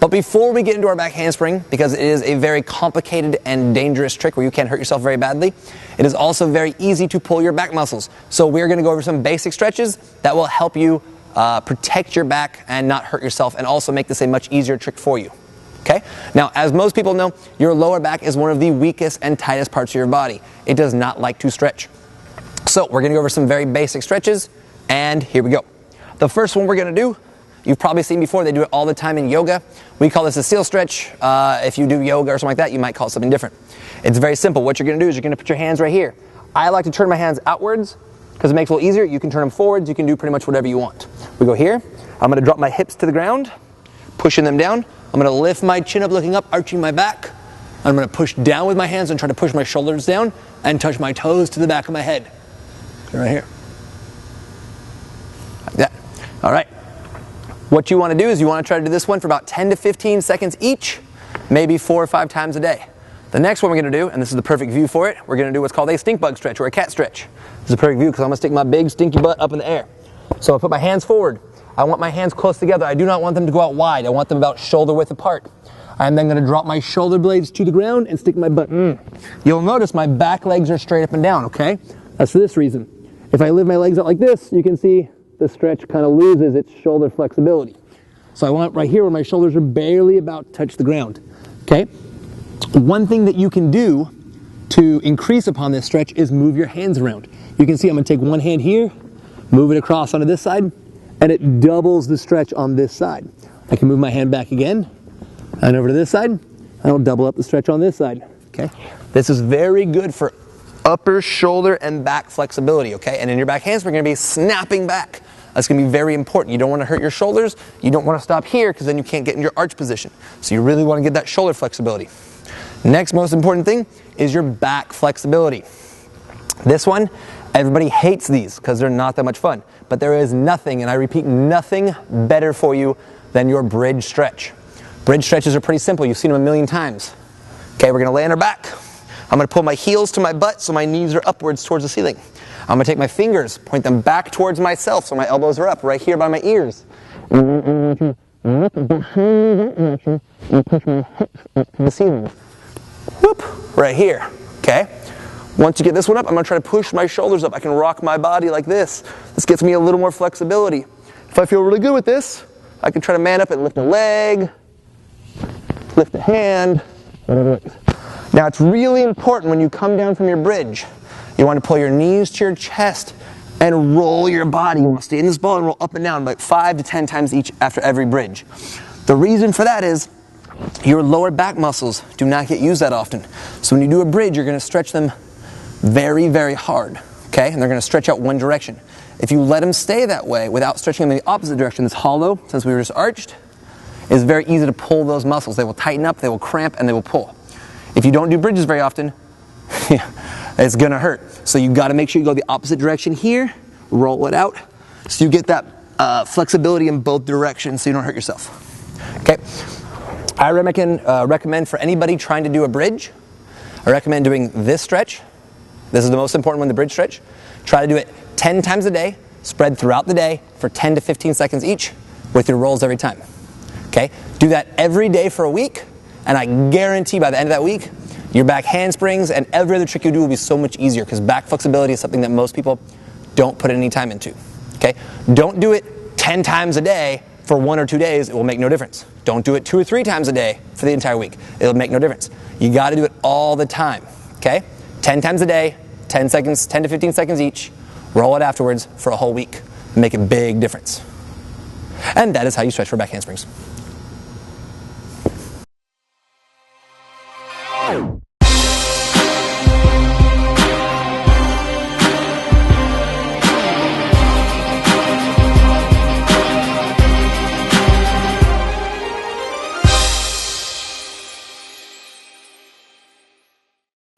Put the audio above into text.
But before we get into our back handspring, because it is a very complicated and dangerous trick where you can hurt yourself very badly, it is also very easy to pull your back muscles. So we're going to go over some basic stretches that will help you protect your back and not hurt yourself, and also make this a much easier trick for you. Okay? Now, as most people know, your lower back is one of the weakest and tightest parts of your body. It does not like to stretch. So we're going to go over some very basic stretches, and here we go. The first one we're going to do, you've probably seen before, they do it all the time in yoga. We call this a seal stretch. If you do yoga or something like that, you might call it something different. It's very simple. What you're going to do is you're going to put your hands right here. I like to turn my hands outwards because it makes it a little easier. You can turn them forwards. You can do pretty much whatever you want. We go here. I'm going to drop my hips to the ground, pushing them down. I'm going to lift my chin up, looking up, arching my back. I'm going to push down with my hands and try to push my shoulders down and touch my toes to the back of my head. Right here. Like that. All right. What you want to do is you want to try to do this one for about 10 to 15 seconds each, maybe 4 or 5 times a day. The next one we're going to do, and this is the perfect view for it, we're going to do what's called a Stinkbug stretch or a cat stretch. This is a perfect view because I'm going to stick my big stinky butt up in the air. So I put my hands forward. I want my hands close together. I do not want them to go out wide. I want them about shoulder width apart. I'm then going to drop my shoulder blades to the ground and stick my butt. You'll notice my back legs are straight up and down, okay? That's for this reason. If I lift my legs out like this, you can see the stretch kind of loses its shoulder flexibility. So I want right here where my shoulders are barely about to touch the ground, okay? One thing that you can do to increase upon this stretch is move your hands around. You can see I'm going to take one hand here, move it across onto this side, and it doubles the stretch on this side. I can move my hand back again, and over to this side, and I'll double up the stretch on this side, okay? This is very good for upper shoulder and back flexibility, okay? And in your back handspring, you're going to be snapping back. That's going to be very important. You don't want to hurt your shoulders. You don't want to stop here because then you can't get in your arch position. So you really want to get that shoulder flexibility. Next most important thing is your back flexibility. This one, everybody hates these because they're not that much fun. But there is nothing, and I repeat, nothing better for you than your bridge stretch. Bridge stretches are pretty simple. You've seen them a million times. Okay, we're going to lay on our back. I'm going to pull my heels to my butt so my knees are upwards towards the ceiling. I'm going to take my fingers, point them back towards myself so my elbows are up right here by my ears. The ceiling. Whoop, right here. Okay? Once you get this one up, I'm going to try to push my shoulders up. I can rock my body like this. This gets me a little more flexibility. If I feel really good with this, I can try to man up and lift a leg, lift a hand, whatever it is. Now it's really important when you come down from your bridge, you want to pull your knees to your chest and roll your body. You want to stay in this ball and roll up and down like 5 to 10 times each after every bridge. The reason for that is your lower back muscles do not get used that often. So when you do a bridge, you're going to stretch them very, very hard, okay? And they're going to stretch out one direction. If you let them stay that way without stretching them in the opposite direction, this hollow, since we were just arched, it's very easy to pull those muscles. They will tighten up, they will cramp, and they will pull. If you don't do bridges very often, it's going to hurt. So you've got to make sure you go the opposite direction here, roll it out, so you get that flexibility in both directions so you don't hurt yourself. Okay? I recommend for anybody trying to do a bridge, I recommend doing this stretch. This is the most important one, the bridge stretch. Try to do it 10 times a day, spread throughout the day for 10 to 15 seconds each with your rolls every time. Okay? Do that every day for a week, and I guarantee by the end of that week, your back handsprings and every other trick you do will be so much easier because back flexibility is something that most people don't put any time into. Okay? Don't do it 10 times a day for 1 or 2 days. It will make no difference. Don't do it 2 or 3 times a day for the entire week. It'll make no difference. You got to do it all the time. Okay? 10 times a day, 10 seconds, 10 to 15 seconds each. Roll it afterwards for a whole week. Make a big difference. And that is how you stretch for back handsprings.